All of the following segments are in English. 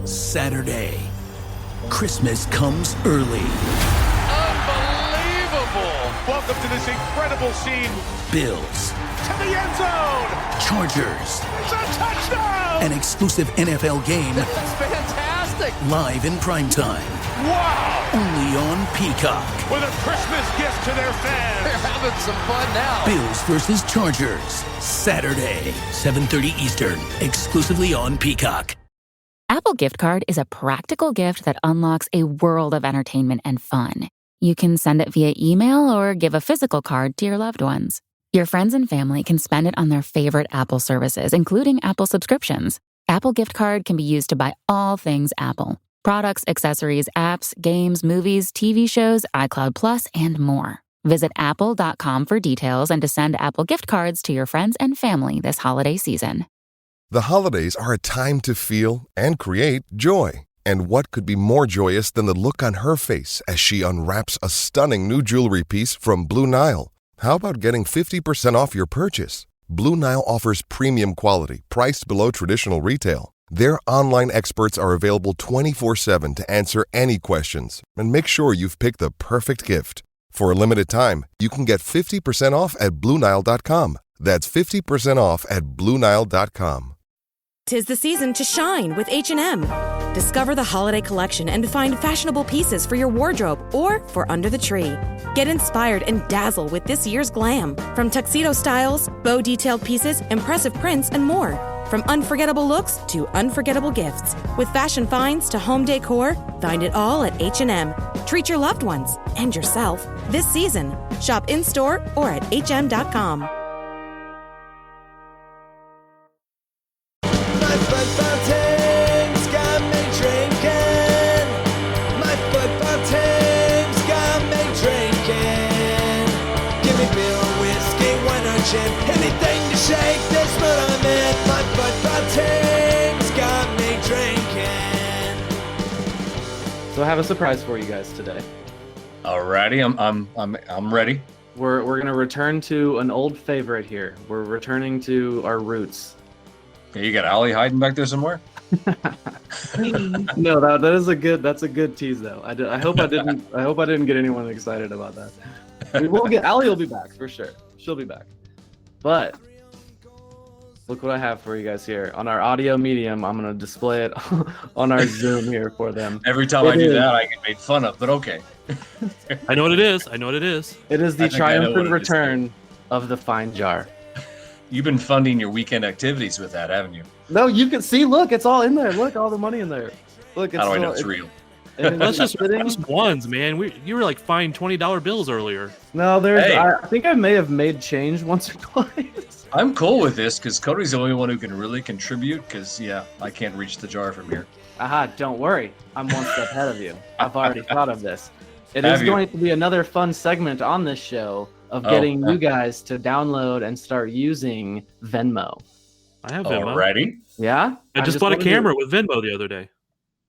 Saturday. Christmas comes early. Unbelievable! Welcome to this incredible scene. Bills. To the end zone! Chargers. It's a touchdown! An exclusive NFL game. That's fantastic! Live in primetime. Wow! Only on Peacock. With a Christmas gift to their fans. They're having some fun now. Bills versus Chargers. Saturday, 7:30 Eastern. Exclusively on Peacock. Apple Gift Card is a practical gift that unlocks a world of entertainment and fun. You can send it via email or give a physical card to your loved ones. Your friends and family can spend it on their favorite Apple services, including Apple subscriptions. Apple Gift Card can be used to buy all things Apple. Products, accessories, apps, games, movies, TV shows, iCloud Plus, and more. Visit apple.com for details and to send Apple Gift Cards to your friends and family this holiday season. The holidays are a time to feel and create joy. And what could be more joyous than the look on her face as she unwraps a stunning new jewelry piece from Blue Nile? How about getting 50% off your purchase? Blue Nile offers premium quality, priced below traditional retail. Their online experts are available 24/7 to answer any questions and make sure you've picked the perfect gift. For a limited time, you can get 50% off at BlueNile.com. That's 50% off at BlueNile.com. 'Tis the season to shine with H&M. Discover the holiday collection and find fashionable pieces for your wardrobe or for under the tree. Get inspired and dazzle with this year's glam. From tuxedo styles, bow detailed pieces, impressive prints, and more. From unforgettable looks to unforgettable gifts. With fashion finds to home decor, find it all at H&M. Treat your loved ones and yourself this season. Shop in-store or at hm.com. My football team's got me drinking. My football team's got me drinking. Give me beer or whiskey, wine or gin, anything to shake this mood I'm in. My football team's got me drinking. So I have a surprise for you guys today. Alrighty, I'm ready. We're gonna return to an old favorite here. We're returning to our roots. Yeah, you got Ollie hiding back there somewhere? No, that's a good tease though. I hope I didn't get anyone excited about that. We will get Allie will be back for sure. She'll be back. But look what I have for you guys here. On our audio medium, I'm gonna display it on our Zoom here for them. Every time I do that, I get made fun of, but okay. I know what it is. It is the triumphant return of the fine jar. You've been funding your weekend activities with that, haven't you? No, you can see. Look, it's all in there. Look, all the money in there. Look, it's how do I know it's real? That's just ones, man. You were like fined $20 bills earlier. No, I think I may have made change once or twice. I'm cool with this because Cody's the only one who can really contribute. Because I can't reach the jar from here. Aha! Don't worry, I'm one step ahead of you. I've already thought of this. It is going to be another fun segment on this show of getting you guys to download and start using Venmo. I have Venmo. Alrighty. Yeah? I just bought a camera with Venmo the other day.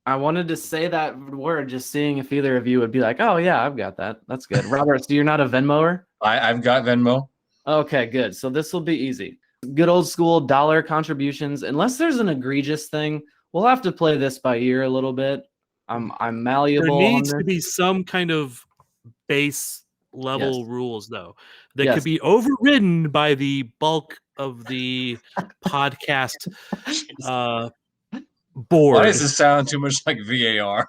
I wanted to say that word, just seeing if either of you would be like, oh yeah, I've got that. That's good. Robert, so you're not a Venmoer? I've got Venmo. Okay, good. So this will be easy. Good old school dollar contributions. Unless there's an egregious thing, we'll have to play this by ear a little bit. I'm malleable. There needs to be some kind of base level rules, though, that could be overridden by the bulk of the podcast board. Why does this sound too much like VAR?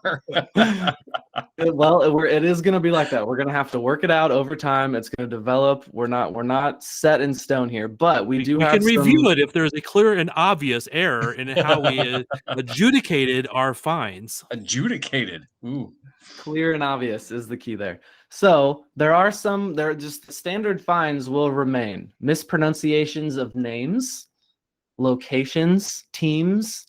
Well, it is going to be like that. We're going to have to work it out over time. It's going to develop. We're not set in stone here, but we can review it if there's a clear and obvious error in how we adjudicated our fines. Adjudicated. Ooh. Clear and obvious is the key there. So there are just standard fines will remain. Mispronunciations of names, locations, teams.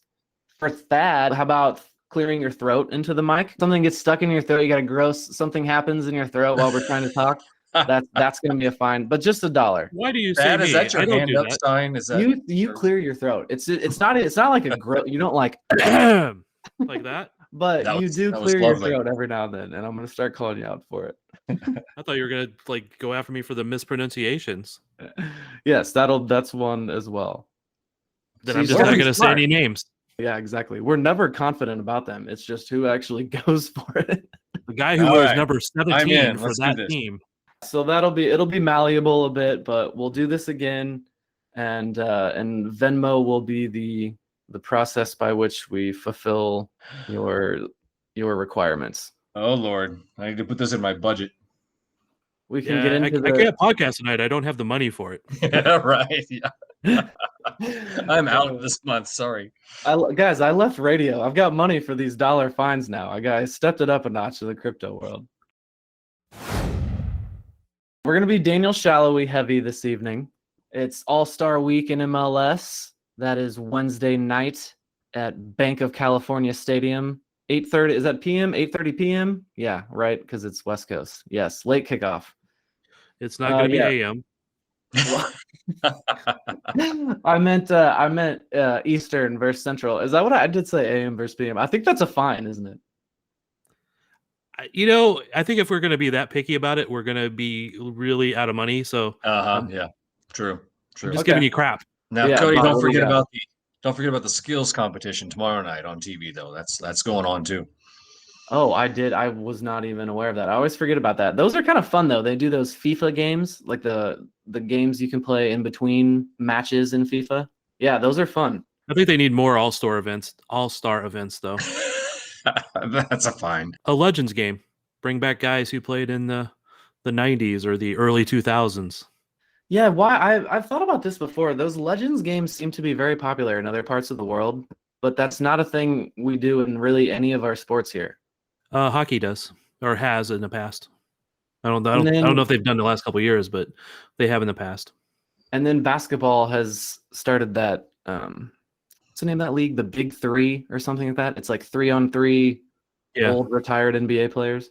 For Thad, how about clearing your throat into the mic? Something gets stuck in your throat, you got something happens in your throat while we're trying to talk. That's going to be a fine, but just $1. Why do you say is that your hand up sign? Is that you clear your throat? It's not like a you don't like like that. But you do clear your throat every now and then, and I'm going to start calling you out for it. I thought you were going to go after me for the mispronunciations. Yes, that's one as well. Then I'm just not going to say any names. Yeah, exactly. We're never confident about them. It's just who actually goes for it. The guy who All wears right. number I'm 17 in. for Let's do that this. team. So it'll be malleable a bit, but we'll do this again, and Venmo will be the process by which we fulfill your requirements. Oh Lord, I need to put this in my budget. We can get into I can't podcast tonight. I don't have the money for it. Yeah, right. Yeah. I'm out this month. Sorry. Guys, I left radio. I've got money for these dollar fines now. I stepped it up a notch in the crypto world. We're going to be Daniel Salloi heavy this evening. It's All-Star Week in MLS. That is Wednesday night at Bank of California Stadium. 8:30, is that p.m.? 8:30 p.m.? Yeah, right, because it's West Coast. Yes, late kickoff. It's not going to be AM. I meant Eastern versus Central. Is that what I did say? AM versus PM. I think that's a fine, isn't it? I think if we're going to be that picky about it, we're going to be really out of money. So, yeah, true. I'm just giving you crap. Now, Yeah, Cody, Bob, don't what do you forget about the skills competition tomorrow night on TV, though. That's going on too. Oh, I did. I was not even aware of that. I always forget about that. Those are kind of fun though. They do those FIFA games, like the games you can play in between matches in FIFA. Yeah, those are fun. I think they need more all-star events though. That's a fine. A Legends game. Bring back guys who played in the 90s or the early 2000s. Yeah, I've thought about this before. Those Legends games seem to be very popular in other parts of the world, but that's not a thing we do in really any of our sports here. Hockey does, or has in the past. I don't know if they've done the last couple of years, but they have in the past. And then basketball has started that. What's the name of that league? The Big Three or something like that. It's like 3-on-3 old retired NBA players.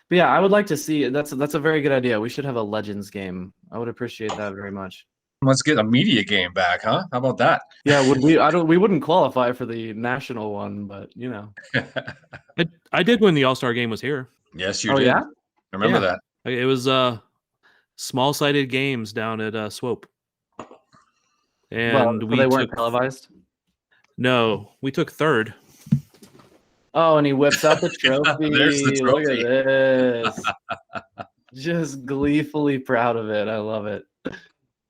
But yeah, I would like to see. That's a very good idea. We should have a Legends game. I would appreciate that very much. Let's get a media game back, huh? How about that? Yeah, would we? We wouldn't qualify for the national one, but you know. I did when the All-Star Game was here. Yes, you did. Yeah? I remember that. It was small-sided games down at Swope. And they weren't televised? No, we took third. Oh, and he whips out the trophy. There's the trophy. Look at this. Just gleefully proud of it. I love it.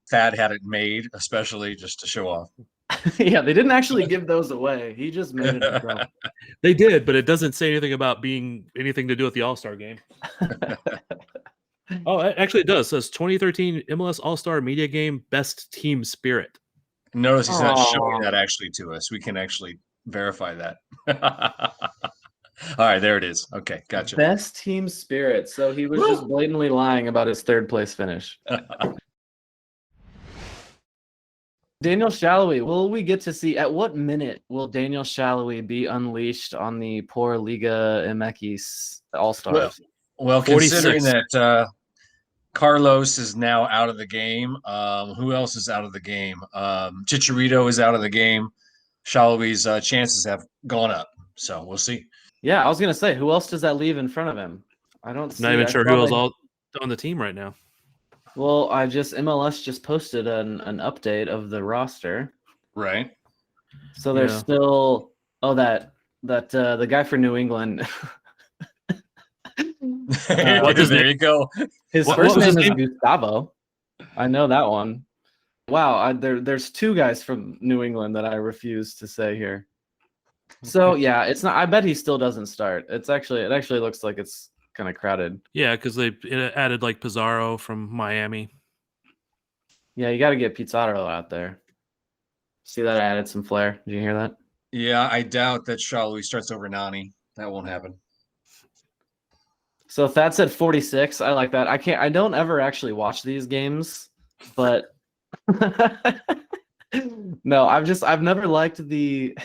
Thad had it made, especially just to show off. Yeah, they didn't actually give those away. He just made it himself. They did, but it doesn't say anything about being anything to do with the All-Star Game. Oh, actually it does. It says 2013 MLS All-Star Media Game Best Team Spirit. Notice he's not showing that actually to us. We can actually verify that. All right, there it is. Okay, gotcha. Best Team Spirit. So he was just blatantly lying about his third place finish. Daniel Salloi, will we get to see, at what minute will Daniel Salloi be unleashed on the poor Liga MX All-Stars? Well, considering that Carlos is now out of the game, who else is out of the game? Chicharito is out of the game. Salloi's chances have gone up, so we'll see. Yeah, I was going to say, who else does that leave in front of him? I don't see. Not even sure who else all on the team right now. Well, MLS just posted an update of the roster. Right. So there's still the guy for New England. There you go. His first name is Gustavo. I know that one. Wow, there's two guys from New England that I refuse to say here. So yeah, it's not. I bet he still doesn't start. It actually looks like it's kind of crowded. Yeah, because they added like Pizarro from Miami. Yeah, you got to get Pizarro out there. See that I added some flair. Did you hear that? Yeah, I doubt that Salloi starts over Nani. That won't happen. So if that's at 46, I like that. I don't ever actually watch these games, but no, I've never liked the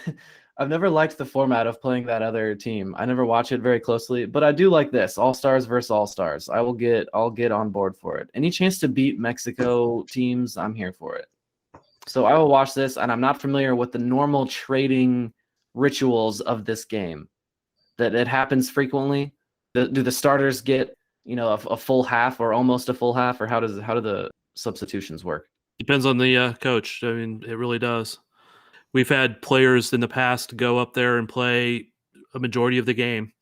format of playing that other team. I never watch it very closely, but I do like this All-Stars versus All-Stars. I'll get on board for it. Any chance to beat Mexico teams, I'm here for it. So I will watch this, and I'm not familiar with the normal trading rituals of this game. That it happens frequently. Do the starters get a full half or almost a full half, or how do the substitutions work? Depends on the coach. I mean, it really does. we've had players in the past go up there and play a majority of the game.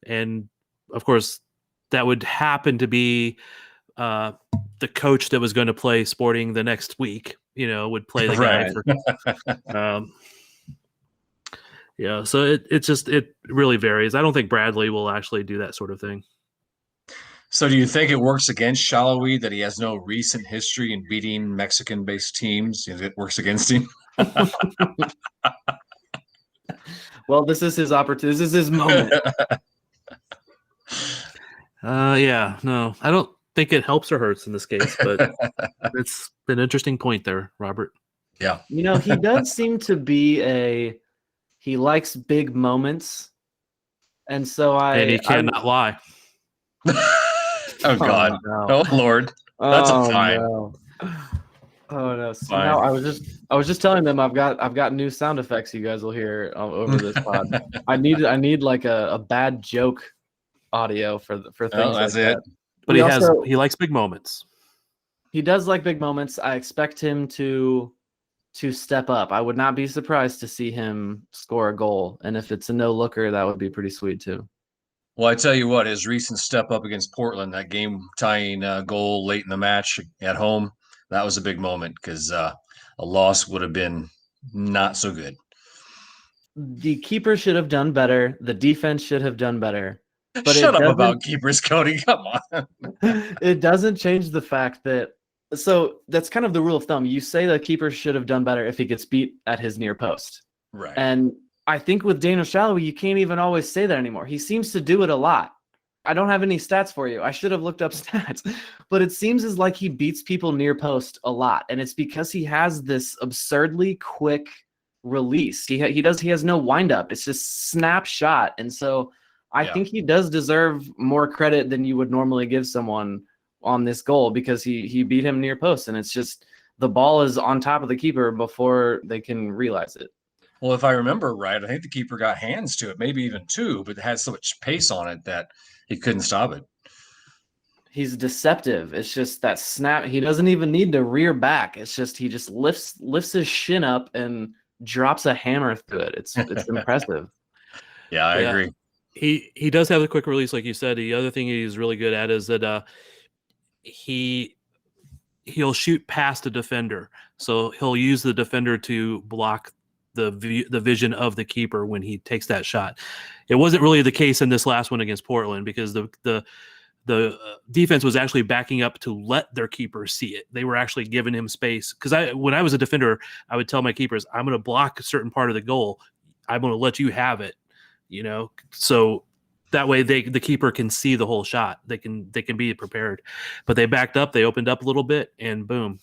And of course, that would happen to be the coach that was going to play Sporting the next week, would play the guy. So it really varies. I don't think Bradley will actually do that sort of thing. So do you think it works against Salloi that he has no recent history in beating Mexican-based teams? It works against him? Well, this is his opportunity. This is his moment. No, I don't think it helps or hurts in this case, but it's an interesting point there, Robert. Yeah. He does seem to be he likes big moments. And so and he cannot lie. Oh God. No. Oh Lord. That's a fine. No. Oh no. So now I was just telling them I've got new sound effects you guys will hear over this pod. I need like a bad joke audio for things that's like it. that. But he likes big moments. He does like big moments. I expect him to step up. I would not be surprised to see him score a goal. And if it's a no-looker, that would be pretty sweet too. Well, I tell you what, his recent step up against Portland, that game-tying goal late in the match at home, that was a big moment because a loss would have been not so good. The keeper should have done better. The defense should have done better. But Shut up about keepers, Cody. Come on. It doesn't change the fact that – so that's kind of the rule of thumb. You say the keeper should have done better if he gets beat at his near post. Right. And I think with Daniel Salloi, you can't even always say that anymore. He seems to do it a lot. I don't have any stats for you. I should have looked up stats. But it seems as like he beats people near post a lot. And it's because he has this absurdly quick release. He has no windup. It's just snapshot. And so I think he does deserve more credit than you would normally give someone on this goal because he beat him near post. And it's just the ball is on top of the keeper before they can realize it. Well, if I remember right, I think the keeper got hands to it, maybe even two, but it had so much pace on it that he couldn't stop it. He's deceptive. It's just that snap. He doesn't even need to rear back. It's just he just lifts his shin up and drops a hammer through it. It's impressive. Yeah, I agree. He does have a quick release, like you said. The other thing he's really good at is that he'll shoot past the defender. So he'll use the defender to block the vision of the keeper when he takes that shot. It wasn't really the case in this last one against Portland because the defense was actually backing up to let their keeper see it. They were actually giving him space. Because when I was a defender, I would tell my keepers, I'm going to block a certain part of the goal. I'm going to let you have it, So that way the keeper can see the whole shot. They can be prepared. But they backed up, they opened up a little bit, and boom.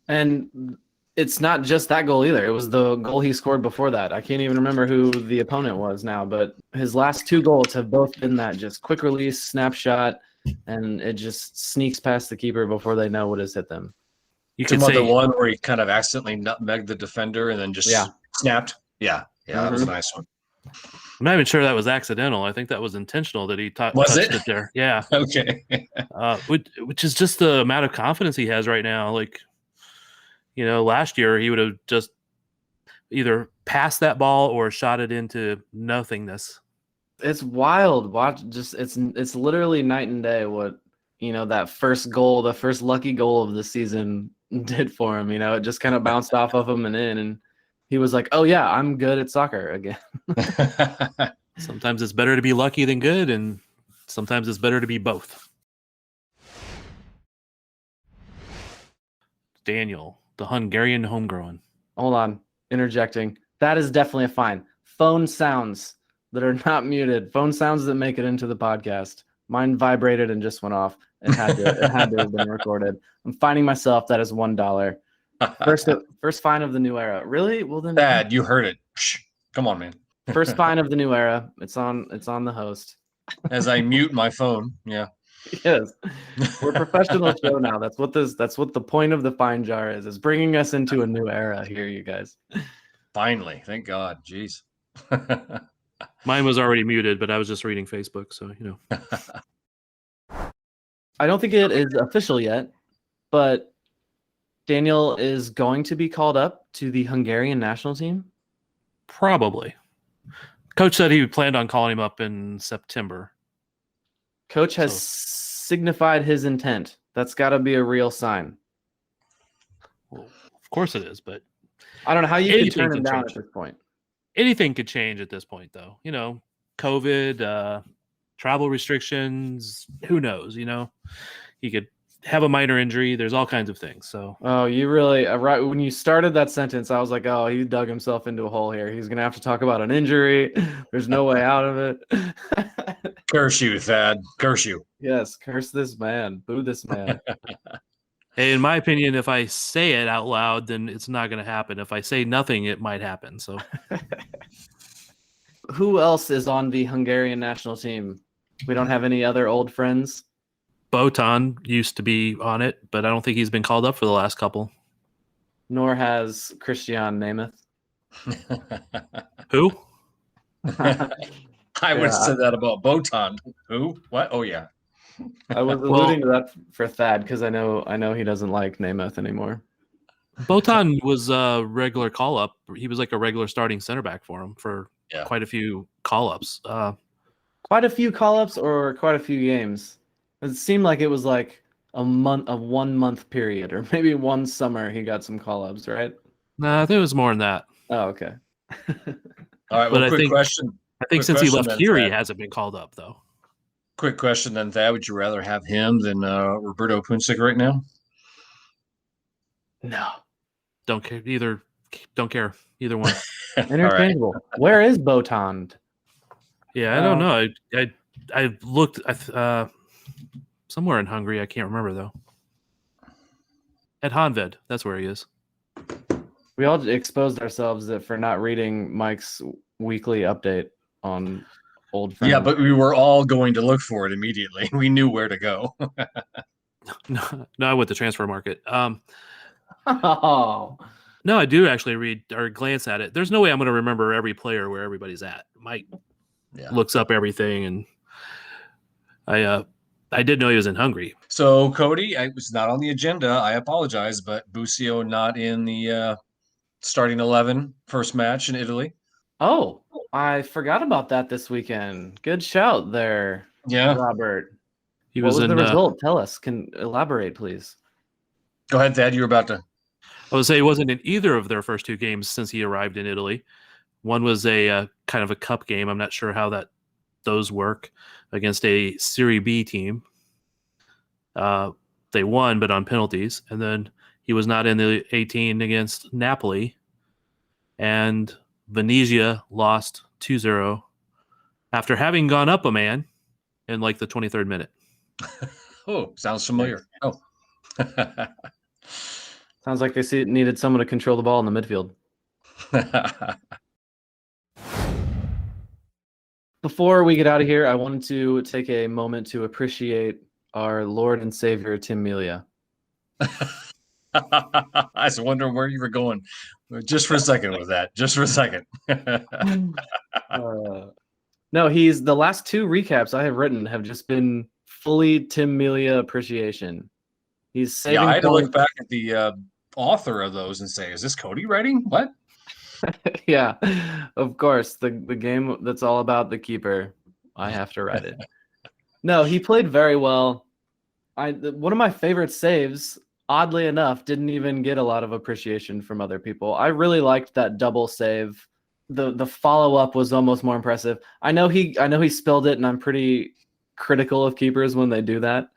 And it's not just that goal either. It was the goal he scored before that. I can't even remember who the opponent was now, but his last two goals have both been that just quick release, snapshot, and it just sneaks past the keeper before they know what has hit them. You could say the one where he kind of accidentally nutmegged the defender and then just snapped. Yeah, that was a nice one. I'm not even sure that was accidental. I think that was intentional that he touched it there. Yeah. Okay. Which is just the amount of confidence he has right now. Like, last year he would have just either passed that ball or shot it into nothingness. It's wild. It's literally night and day what, that first goal, the first lucky goal of the season did for him. It just kind of bounced off of him and in, and he was like, oh yeah, I'm good at soccer again. Sometimes it's better to be lucky than good, and sometimes it's better to be both. Daniel, the Hungarian homegrown. Hold on, interjecting. That is definitely a fine. Phone sounds that are not muted. Phone sounds that make it into the podcast. Mine vibrated and just went off. It had to have been recorded. I'm finding myself. That is $1. First fine of the new era. Really? Well then. Dad, you heard it. Shh. Come on, man. First fine of the new era. It's on the host. As I mute my phone. Yeah. Yes. We're a professional show now. That's what the point of the fine jar is bringing us into a new era here, you guys. Finally. Thank God. Jeez. Mine was already muted, but I was just reading Facebook, so I don't think it is official yet, but Daniel is going to be called up to the Hungarian national team? Probably. Coach said he planned on calling him up in September. Coach has signified his intent. That's got to be a real sign. Well, of course it is, but I don't know how you can turn him down at this point. Anything could change at this point, though. You know, COVID, travel restrictions, who knows? You know, he could have a minor injury. There's all kinds of things. So, oh, you really right when you started that sentence, I was like, oh, he dug himself into a hole here. He's gonna have to talk about an injury. There's no way out of it. Curse you, Thad. Curse you. Yes, curse this man. Boo this man. Hey, in my opinion, if I say it out loud, then it's not going to happen. If I say nothing, it might happen. So, who else is on the Hungarian national team? We don't have any other old friends. Botan used to be on it, but I don't think he's been called up for the last couple. Nor has Christian Nemeth. Who? I would have said that about Botan. Who? What? Oh, yeah. I was alluding to that for Thad because I know he doesn't like Nemeth anymore. Botan was a regular call up. He was like a regular starting center back for him for quite a few call ups. Quite a few call ups or quite a few games. It seemed like it was like a 1 month period, or maybe one summer he got some call ups, right? Nah, I think it was more than that. Oh, okay. All right. Well, quick question. I think since he left here, he hasn't been called up though. Quick question then, Thad. Would you rather have him than Roberto Puncic right now? No. Don't care either. Don't care either one. Interchangeable. Right. Where is Botan? Yeah, I don't know. I looked somewhere in Hungary. I can't remember though. At Honved, that's where he is. We all exposed ourselves for not reading Mike's weekly update on old friends. Yeah, but we were all going to look for it immediately. We knew where to go. No, I went to transfer market. Oh. No, I do actually read or glance at it. There's no way I'm going to remember every player where everybody's at. Mike looks up everything, and I did know he was in Hungary. So, Cody, I was not on the agenda. I apologize, but Busio not in the starting 11 first match in Italy. Oh, I forgot about that this weekend. Good shout there, Robert. What was the result? Tell us. Can elaborate, please. Go ahead, Thad. You were about to. I would say he wasn't in either of their first two games since he arrived in Italy. One was a kind of a cup game. I'm not sure how those work against a Serie B team. They won, but on penalties. And then he was not in the 18 against Napoli. And Venezia lost 2-0 after having gone up a man in like the 23rd minute. Oh, sounds familiar. Oh. Sounds like they needed someone to control the ball in the midfield. Before we get out of here, I wanted to take a moment to appreciate our Lord and Savior, Tim Melia. I was wondering where you were going just for a second with that. Just for a second. No, the last two recaps I have written have just been fully Tim Melia appreciation. He's saving I had to look back at the author of those and say, is this Cody writing? What? Yeah, of course. The game that's all about the keeper. I have to write it. No, he played very well. One of my favorite saves, oddly enough, didn't even get a lot of appreciation from other people. I really liked that double save. The follow-up was almost more impressive. I know he spilled it, and I'm pretty critical of keepers when they do that.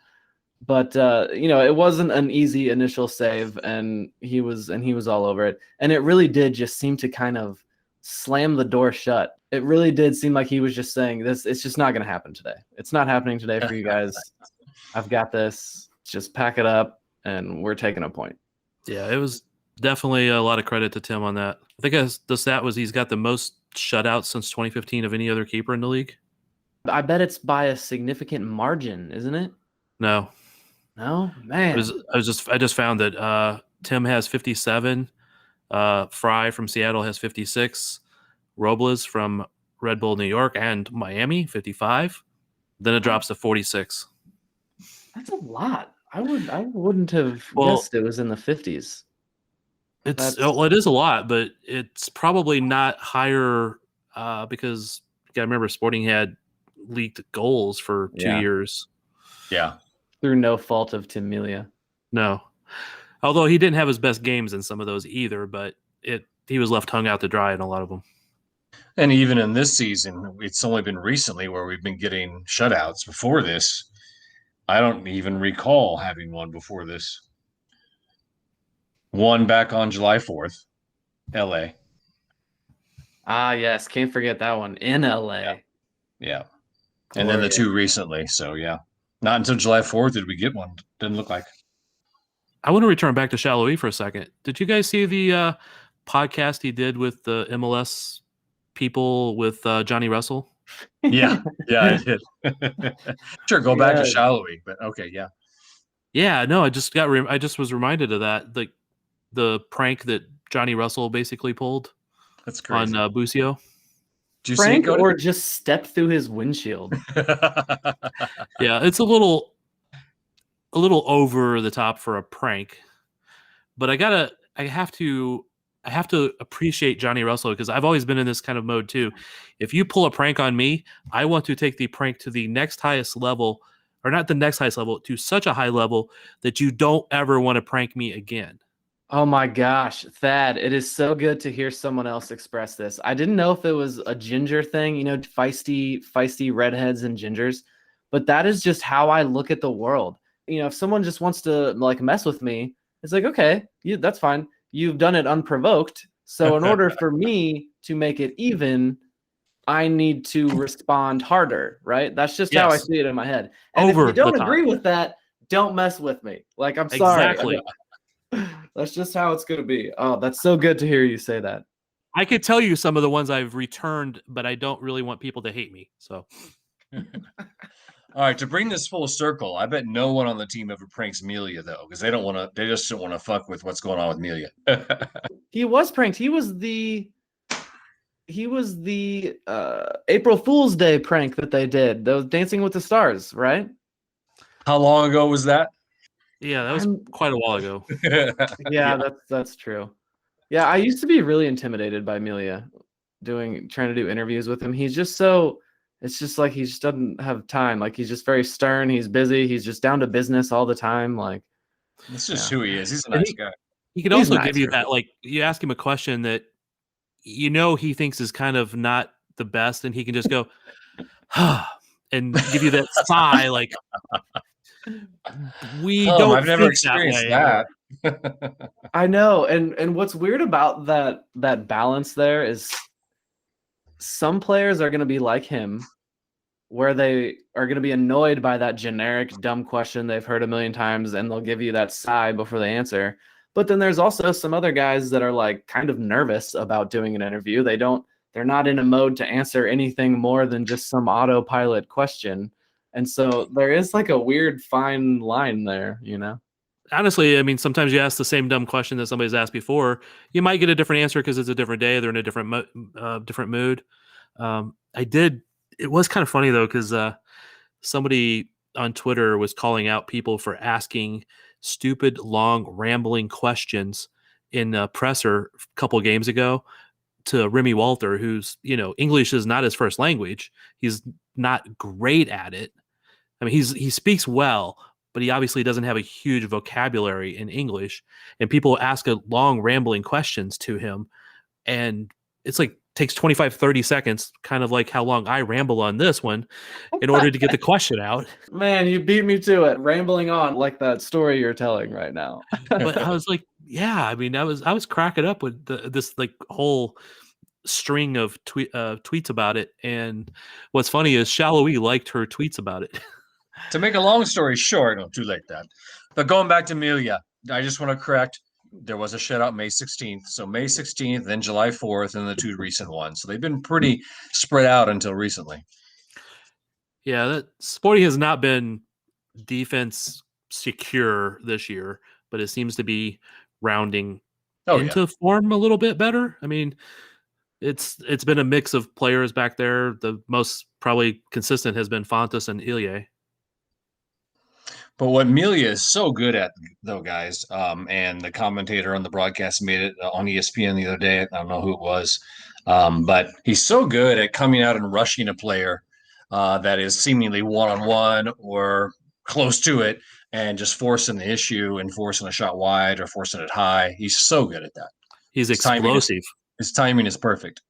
But it wasn't an easy initial save, and he was all over it. And it really did just seem to kind of slam the door shut. It really did seem like he was just saying, "This, it's just not going to happen today. It's not happening today for you guys. I've got this. Just pack it up, and we're taking a point." Yeah, it was definitely a lot of credit to Tim on that. I think the stat was he's got the most shutouts since 2015 of any other keeper in the league. I bet it's by a significant margin, isn't it? No, man. I just found that Tim has 57. Fry from Seattle has 56. Robles from Red Bull New York and Miami 55. Then it drops to 46. That's a lot. I wouldn't have guessed it was in the 50s. It is a lot, but it's probably not higher because you got to remember Sporting had leaked goals for 2 years. Yeah. Through no fault of Tim Melia. No. Although he didn't have his best games in some of those either, but he was left hung out to dry in a lot of them. And even in this season, it's only been recently where we've been getting shutouts. Before this, I don't even recall having one before this. One back on July 4th, LA. Ah, yes. Can't forget that one. In LA. Yeah. And then the two recently. So, yeah. Not until July 4th did we get one. Didn't look like. I want to return back to Salloi for a second. Did you guys see the podcast he did with the MLS people with Johnny Russell? Yeah, I did. Sure, go back to Salloi, but okay, yeah. Yeah, no, I just was reminded of that, the prank that Johnny Russell basically pulled. That's crazy. On Busio. Did you prank see it, or just step through his windshield? Yeah, it's a little over the top for a prank, but I have to appreciate Johnny Russell because I've always been in this kind of mode too. If you pull a prank on me, I want to take the prank to the next highest level, or not the next highest level, to such a high level that you don't ever want to prank me again. Oh my gosh, Thad, it is so good to hear someone else express this. I didn't know if it was a ginger thing, feisty redheads and gingers, but that is just how I look at the world. If someone just wants to like mess with me, it's like, okay, that's fine. You've done it unprovoked. So in order for me to make it even, I need to respond harder, right? That's just how I see it in my head. And if you don't agree with that, don't mess with me. Like, I'm sorry. Exactly. That's just how it's going to be. Oh, that's so good to hear you say that. I could tell you some of the ones I've returned, but I don't really want people to hate me. So, all right, to bring this full circle, I bet no one on the team ever pranks Melia though, because they just don't want to fuck with what's going on with Melia. He was pranked. He was the April Fool's Day prank that they did. Those Dancing with the Stars, right? How long ago was that? Yeah, that was quite a while ago. Yeah, that's true. Yeah, I used to be really intimidated by Melia trying to do interviews with him. He's just it's just like he just doesn't have time. Like, he's just very stern. He's busy. He's just down to business all the time. Like, that's just who he is. He's a nice guy. He could also give you that, like, you ask him a question that he thinks is kind of not the best, and he can just go, and give you that sigh, like, I've never experienced that. I know, and what's weird about that balance there is some players are going to be like him, where they are going to be annoyed by that generic dumb question they've heard a million times, and they'll give you that sigh before they answer. But then there's also some other guys that are like kind of nervous about doing an interview. They're not in a mode to answer anything more than just some autopilot question. And so there is like a weird fine line there, Honestly, I mean, sometimes you ask the same dumb question that somebody's asked before. You might get a different answer because it's a different day. They're in a different mood. It was kind of funny, though, because somebody on Twitter was calling out people for asking stupid, long, rambling questions in a presser a couple games ago to Remy Walter, who's, English is not his first language. He's not great at it. I mean, he speaks well, but he obviously doesn't have a huge vocabulary in English. And people ask long, rambling questions to him, and it's like takes 25, 30 seconds, kind of like how long I ramble on this one, in order to get the question out. Man, you beat me to it, rambling on like that story you're telling right now. But I was like, yeah, I mean, I was cracking up with this like whole string of tweets about it. And what's funny is Salloi liked her tweets about it. To make a long story short, no, too late that. But going back to Melia, I just want to correct. There was a shutout May 16th. So May 16th, then July 4th, and the two recent ones. So they've been pretty spread out until recently. Yeah, Sporting has not been defense secure this year, but it seems to be rounding into form a little bit better. I mean, it's been a mix of players back there. The most probably consistent has been Fontes and Ilie. But what Melia is so good at, though, guys, and the commentator on the broadcast made it on ESPN the other day. I don't know who it was, but he's so good at coming out and rushing a player that is seemingly one-on-one or close to it and just forcing the issue and forcing a shot wide or forcing it high. He's so good at that. He's explosive. His timing is perfect.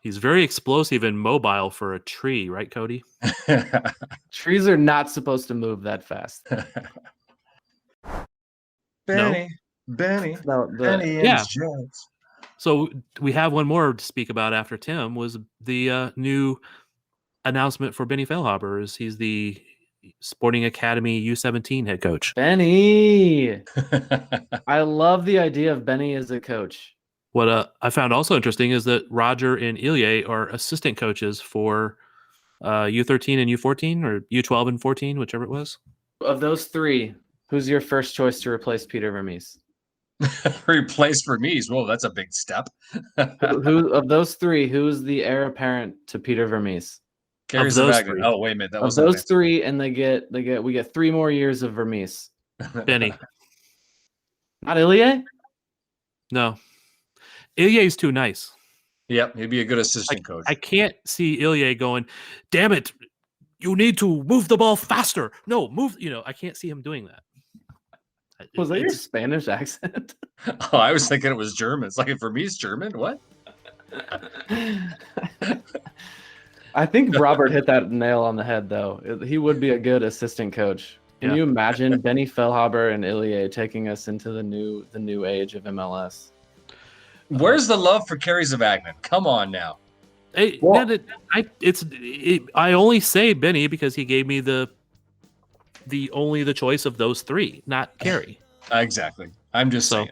He's very explosive and mobile for a tree, right, Cody? Trees are not supposed to move that fast. Benny and Yeah. his Jets. So we have one more to speak about after Tim was the new announcement for Benny Feilhaber is he's the Sporting Academy U17 head coach. Benny. I love the idea of Benny as a coach. What I found also interesting is that Roger and Ilya are assistant coaches for U13 and U14 or U12 and 14, whichever it was. Of those three, who's your first choice to replace Peter Vermees? Replace Vermees. Whoa, that's a big step. who of those three, who's the heir apparent to Peter Vermees? Carries the bag. Oh, wait a minute. That of was those three, and we get 3 more years of Vermees. Benny. Not Ilya? No. Ilya's too nice. Yep, he'd be a good assistant coach. I can't see Ilya going, damn it, you need to move the ball faster. No, move, I can't see him doing that. Was that your Spanish accent? Oh, I was thinking it was German. It's like Vermees German? What? I think Robert hit that nail on the head, though. He would be a good assistant coach. Can you imagine Benny Feilhaber and Ilya taking us into the new age of MLS? Where's the love for Kerry Zavagnin? Come on now. I only say Benny because he gave me the choice of those three, not Kerry. Exactly. I'm just saying.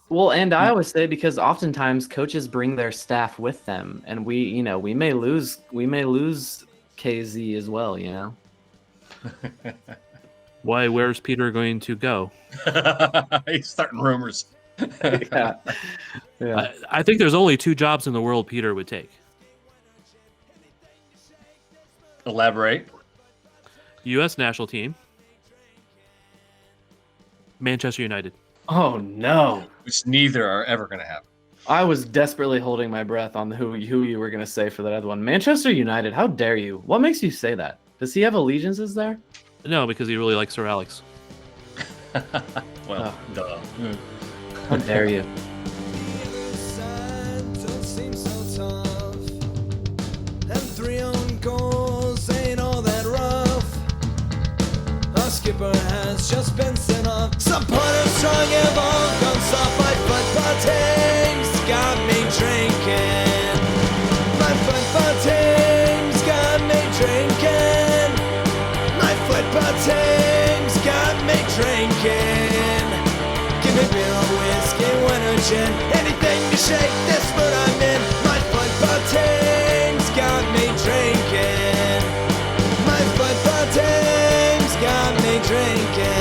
Well, and I always say because oftentimes coaches bring their staff with them, and we may lose KZ as well. Why? Where's Peter going to go? He's starting rumors. Yeah. I think there's only 2 jobs in the world Peter would take. Elaborate. U.S. national team. Manchester United. Oh no! Which neither are ever going to happen. I was desperately holding my breath on who you were going to say for that other one. Manchester United. How dare you? What makes you say that? Does he have allegiances there? No, because he really likes Sir Alex. Well, duh. How dare you? Don't seem so tough. And 3 own goals ain't all that rough. Our skipper has just been sent off. Supporters strong have all gone soft. My football team's got me drinking. My football team's got me drinking. My football team's got me drinking. Give me beer or whiskey, wine or gin, anything to shake this mood I'm in. My football team's got me drinking. My football team's got me drinking.